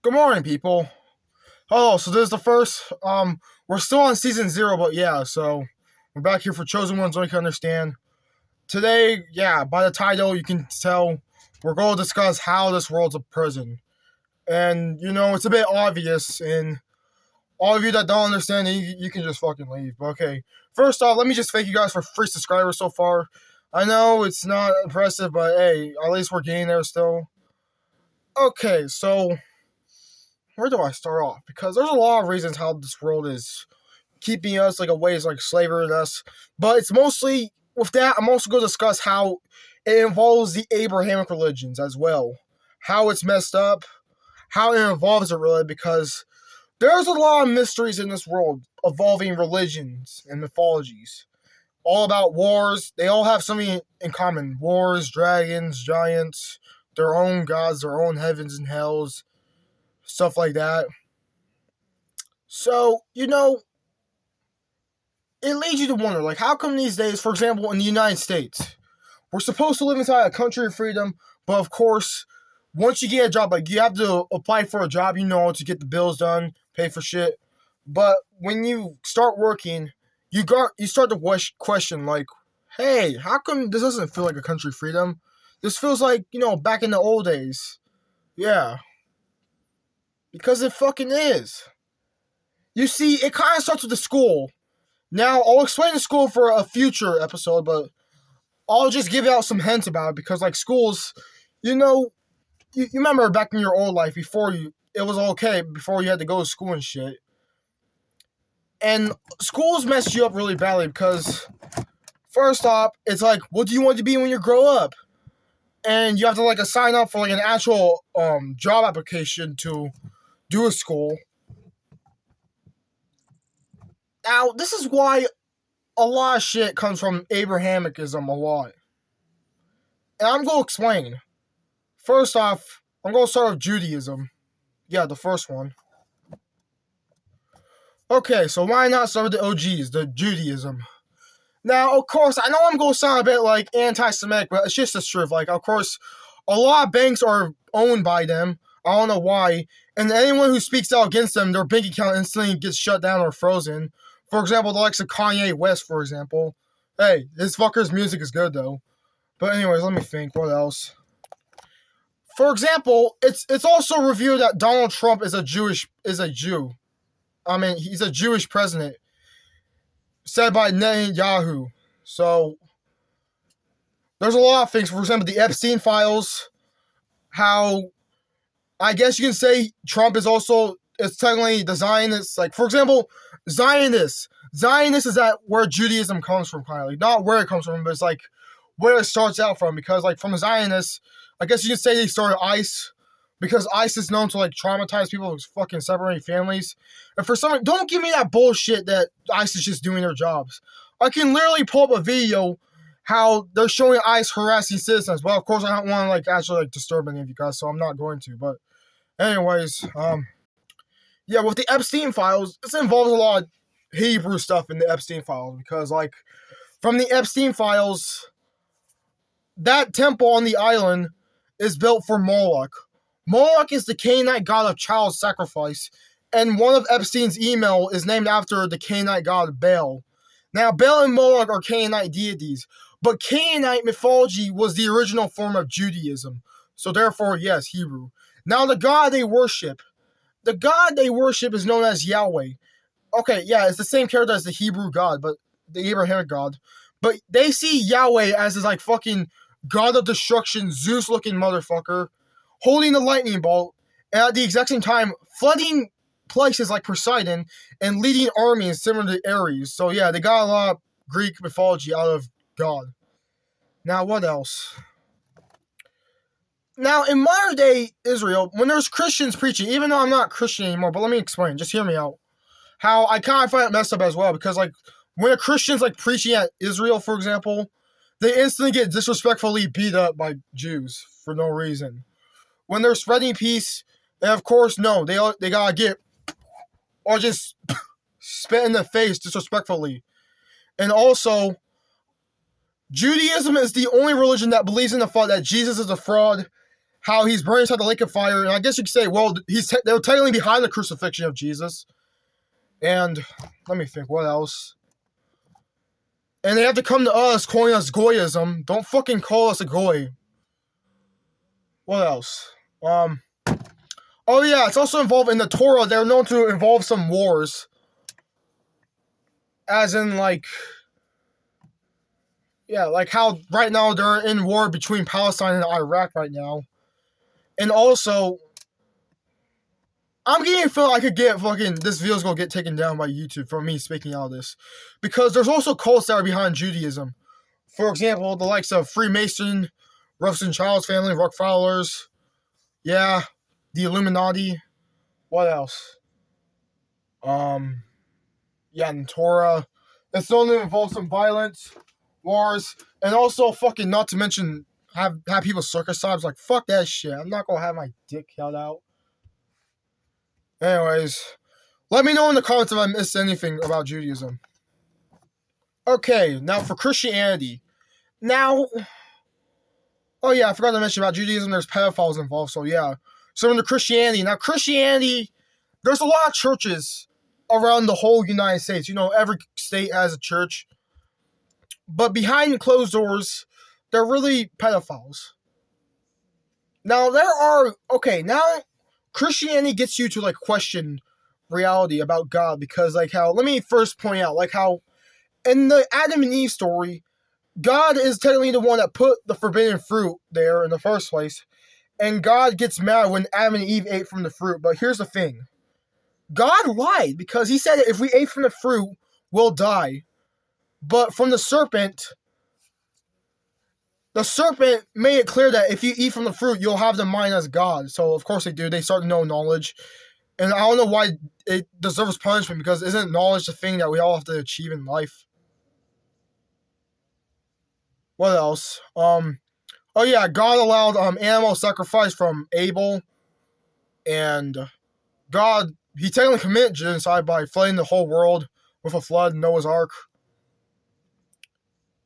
Good morning, people. Oh, so this is the first. We're still on season 0, but yeah, so we're back here for Chosen Ones, so you can understand. Today, yeah, by the title, you can tell we're going to discuss how this world's a prison. And, it's a bit obvious, and all of you that don't understand, you can just fucking leave. But okay, first off, let me just thank you guys for free subscribers so far. I know it's not impressive, but hey, at least we're getting there still. Okay, so where do I start off? Because there's a lot of reasons how this world is keeping us like a ways like slavery and us. But it's mostly with that, I'm also going to discuss how it involves the Abrahamic religions as well. How it's messed up, how it involves it really, because there's a lot of mysteries in this world involving religions and mythologies. All about wars. They all have something in common. Wars, dragons, giants, their own gods, their own heavens and hells, stuff like that. So, it leads you to wonder, like, how come these days, for example, in the United States, we're supposed to live inside a country of freedom, but of course, once you get a job, like, you have to apply for a job, to get the bills done, pay for shit. But when you start working, you start to question, like, hey, how come this doesn't feel like a country of freedom? This feels like, back in the old days. Yeah. Because it fucking is. You see, it kind of starts with the school. Now, I'll explain the school for a future episode, but I'll just give out some hints about it because, like, schools, you remember back in your old life it was okay before you had to go to school and shit. And schools mess you up really badly because, first off, it's like, what do you want to be when you grow up? And you have to, like, sign up for, like, an actual job application to do a school. Now, this is why a lot of shit comes from Abrahamicism a lot. And I'm going to explain. First off, I'm going to start with Judaism. Yeah, the first one. Okay, so why not start with the OGs, the Judaism? Now, of course, I know I'm going to sound a bit like anti-Semitic, but it's just the truth. Like, of course, a lot of banks are owned by them. I don't know why. And anyone who speaks out against them, their bank account instantly gets shut down or frozen. For example, the likes of Kanye West, for example. Hey, this fucker's music is good, though. But anyways, let me think. What else? For example, it's also revealed that Donald Trump is a Jew. I mean, he's a Jewish president. Said by Netanyahu. So, there's a lot of things. For example, the Epstein files. How, I guess you can say Trump is technically the Zionist. Like, for example, Zionist. Zionist is that where Judaism comes from, kind of. Like, not where it comes from, but it's like where it starts out from. Because, like, from a Zionist, I guess you can say they started ICE. Because ICE is known to, like, traumatize people who fucking separate families. And for some, don't give me that bullshit that ICE is just doing their jobs. I can literally pull up a video how they're showing ICE harassing citizens. Well, of course, I don't want to, like, actually, like, disturb any of you guys, so I'm not going to. But anyways, yeah, with the Epstein files, this involves a lot of Hebrew stuff in the Epstein files. Because, like, from the Epstein files, that temple on the island is built for Moloch. Moloch is the Canaanite god of child sacrifice, and one of Epstein's email is named after the Canaanite god Baal. Now, Baal and Moloch are Canaanite deities, but Canaanite mythology was the original form of Judaism, so therefore, yes, Hebrew. Now, the god they worship is known as Yahweh. Okay, yeah, it's the same character as the Hebrew god, but the Abrahamic god. But they see Yahweh as this, like, fucking god of destruction, Zeus-looking motherfucker, holding the lightning bolt, and at the exact same time, flooding places like Poseidon and leading armies similar to Ares. So yeah, they got a lot of Greek mythology out of God. Now, what else? Now, in modern day Israel, when there's Christians preaching, even though I'm not Christian anymore, but let me explain, just hear me out. How I kind of find it messed up as well, because, like, when a Christian's, like, preaching at Israel, for example, they instantly get disrespectfully beat up by Jews for no reason. When they're spreading peace, and of course, no, they gotta get, or just spit in the face disrespectfully. And also, Judaism is the only religion that believes in the fact that Jesus is a fraud, how he's burned inside the lake of fire. And I guess you could say, well, they were technically behind the crucifixion of Jesus. And let me think, what else? And they have to come to us calling us Goyism. Don't fucking call us a Goy. What else? Oh yeah, it's also involved in the Torah. They're known to involve some wars. As in, like... Yeah, like how right now they're in war between Palestine and Iraq right now. And also... I'm getting a feel I could get fucking... This video's gonna get taken down by YouTube for me speaking out of this. Because there's also cults that are behind Judaism. For example, the likes of Freemason, Rothschild's family, Rockefellers. Yeah, the Illuminati. What else? Yeah, and Torah. It's known to involve some violence, wars, and also fucking not to mention have people circumcised. Like, fuck that shit. I'm not gonna have my dick held out. Anyways, let me know in the comments if I missed anything about Judaism. Okay, now for Christianity. Now, oh yeah, I forgot to mention about Judaism, there's pedophiles involved, so yeah. So into Christianity. Now, Christianity, there's a lot of churches around the whole United States. You know, every state has a church. But behind closed doors, they're really pedophiles. Now, now, Christianity gets you to, like, question reality about God, because, like, how, let me first point out, like, how, in the Adam and Eve story, God is technically the one that put the forbidden fruit there in the first place, and God gets mad when Adam and Eve ate from the fruit. But here's the thing. God lied, because he said that if we ate from the fruit, we'll die. But from the serpent made it clear that if you eat from the fruit, you'll have the mind as God. So, of course they do. They start to know knowledge. And I don't know why it deserves punishment, because isn't knowledge the thing that we all have to achieve in life? What else? Oh yeah, God allowed animal sacrifice from Abel. And God, he technically committed genocide by flooding the whole world with a flood, Noah's Ark.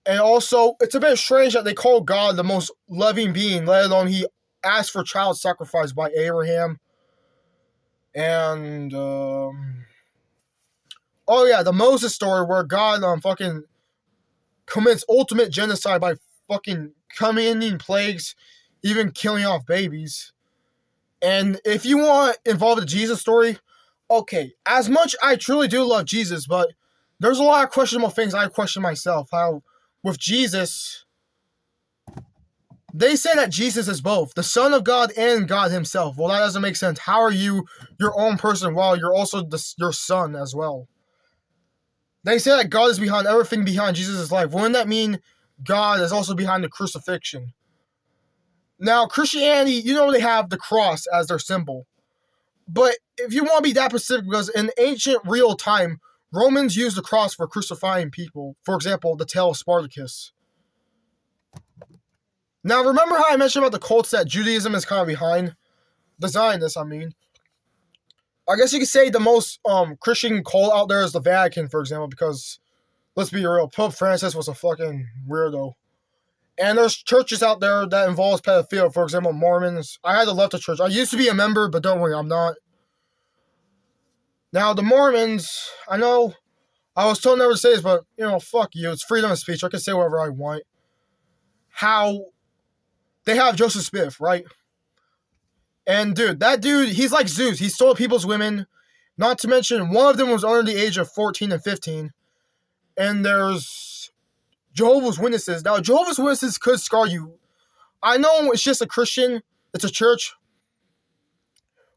And also, it's a bit strange that they call God the most loving being, let alone he asked for child sacrifice by Abraham. And, oh yeah, the Moses story where God fucking commits ultimate genocide by fucking coming plagues, even killing off babies. And if you want to involve the Jesus story, okay, as much I truly do love Jesus, but there's a lot of questionable things I question myself. How with Jesus, they say that Jesus is both the Son of God and God himself. Well, that doesn't make sense. How are you your own person while you're also your son as well? They say that God is behind everything behind Jesus' life. Wouldn't that mean God is also behind the crucifixion? Now, Christianity, you know, they have the cross as their symbol. But if you want to be that specific, because in ancient real time, Romans used the cross for crucifying people. For example, the tale of Spartacus. Now, remember how I mentioned about the cults that Judaism is kind of behind? The Zionists, I mean. I guess you could say the most Christian cult out there is the Vatican, for example, because, let's be real, Pope Francis was a fucking weirdo. And there's churches out there that involves pedophilia, for example, Mormons. I had to left the church. I used to be a member, but don't worry, I'm not. Now, the Mormons, I know I was told never to say this, but, you know, fuck you. It's freedom of speech. I can say whatever I want. How they have Joseph Smith, right? And, dude, that dude, he's like Zeus. He stole people's women. Not to mention, one of them was under the age of 14 and 15. And there's Jehovah's Witnesses. Now, Jehovah's Witnesses could scar you. I know it's just a Christian. It's a church.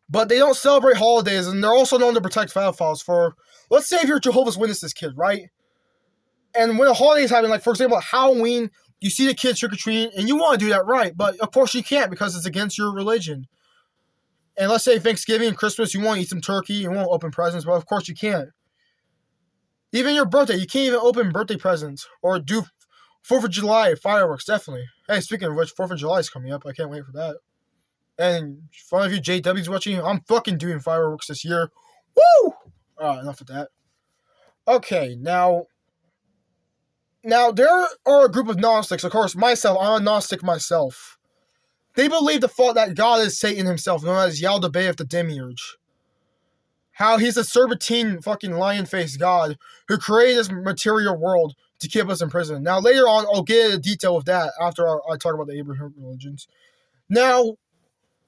But they don't celebrate holidays, and they're also known to protect pedophiles. For, let's say if you're a Jehovah's Witnesses kid, right? And when a holiday is happening, like, for example, Halloween, you see the kids trick-or-treating, and you want to do that right, but of course you can't because it's against your religion. And let's say Thanksgiving and Christmas, you want to eat some turkey, you want to open presents, but of course you can't. Even your birthday, you can't even open birthday presents or do 4th of July fireworks, definitely. Hey, speaking of which, 4th of July is coming up. I can't wait for that. And for one of you JWs watching, I'm fucking doing fireworks this year. Woo! Alright, enough of that. Okay, now there are a group of Gnostics. Of course, myself, I'm a Gnostic myself. They believe the thought that God is Satan himself, known as Yaldabaoth the Demiurge. How he's a serpentine fucking lion-faced god who created this material world to keep us in prison. Now, later on, I'll get into detail with that after I talk about the Abrahamic religions. Now,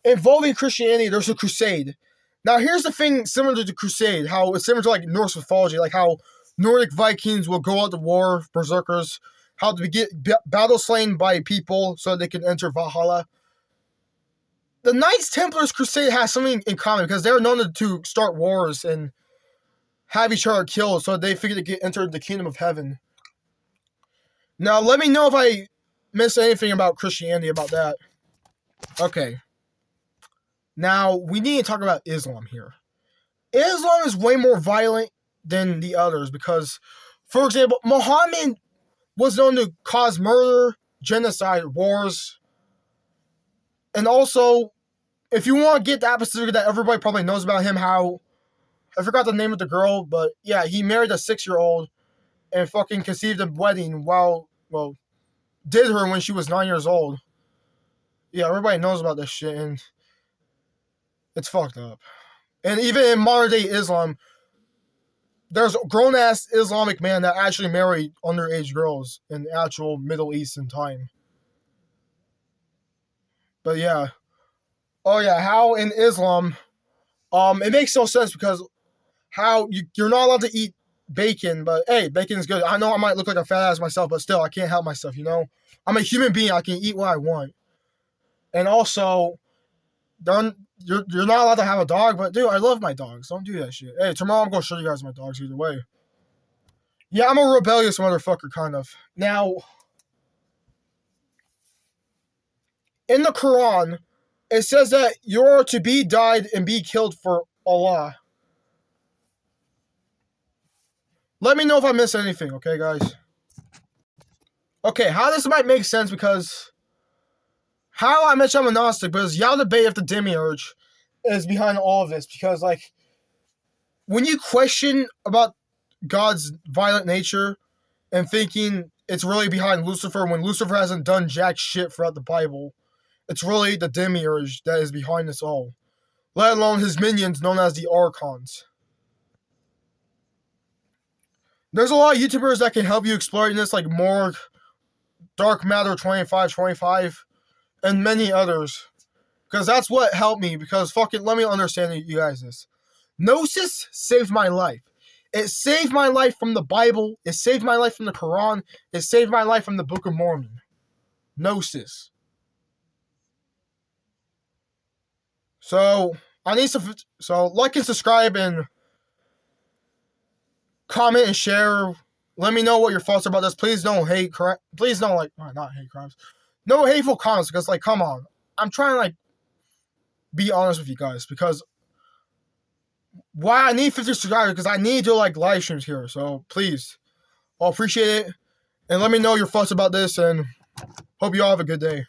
involving Christianity, there's a crusade. Now, here's the thing similar to the crusade, how it's similar to like Norse mythology, like how Nordic Vikings will go out to war, berserkers, how to get battle slain by people so they can enter Valhalla. The Knights Templars crusade has something in common because they're known to start wars and have each other killed, so they figured to enter the kingdom of heaven. Now, let me know if I missed anything about Christianity about that. Okay. Now, we need to talk about Islam here. Islam is way more violent than the others because, for example, Muhammad was known to cause murder, genocide, wars, and also, if you want to get that specific that everybody probably knows about him, how, I forgot the name of the girl, but yeah, he married a 6-year-old and fucking conceived a wedding did her when she was 9 years old. Yeah, everybody knows about this shit, and it's fucked up. And even in modern day Islam, there's grown-ass Islamic men that actually marry underage girls in actual Middle Eastern time. But yeah. Oh yeah, how in Islam, it makes no sense because how you're not allowed to eat bacon, but hey, bacon is good. I know I might look like a fat ass myself, but still, I can't help myself, you know? I'm a human being. I can eat what I want. And also, you're not allowed to have a dog, but dude, I love my dogs. Don't do that shit. Hey, tomorrow I'm going to show you guys my dogs either way. Yeah, I'm a rebellious motherfucker, kind of. Now, in the Quran, it says that you're to be died and be killed for Allah. Let me know if I missed anything, okay, guys? Okay, how this might make sense because how I mentioned I'm a Gnostic, because Yaldabaoth the Demiurge is behind all of this. Because, like, when you question about God's violent nature and thinking it's really behind Lucifer, when Lucifer hasn't done jack shit throughout the Bible, it's really the Demiurge that is behind this all. Let alone his minions known as the Archons. There's a lot of YouTubers that can help you exploring this, like Morg, Dark Matter 2525, and many others. Because that's what helped me, because fucking, let me understand you guys this. Gnosis saved my life. It saved my life from the Bible. It saved my life from the Quran. It saved my life from the Book of Mormon. Gnosis. So, like and subscribe and comment and share. Let me know what your thoughts are about this. Please don't hate crimes. Please don't not hate crimes. No hateful comments, because come on. I'm trying to be honest with you guys, because why I need 50 subscribers, because I need to live streams here. So please, I'll appreciate it. And let me know your thoughts about this, and hope you all have a good day.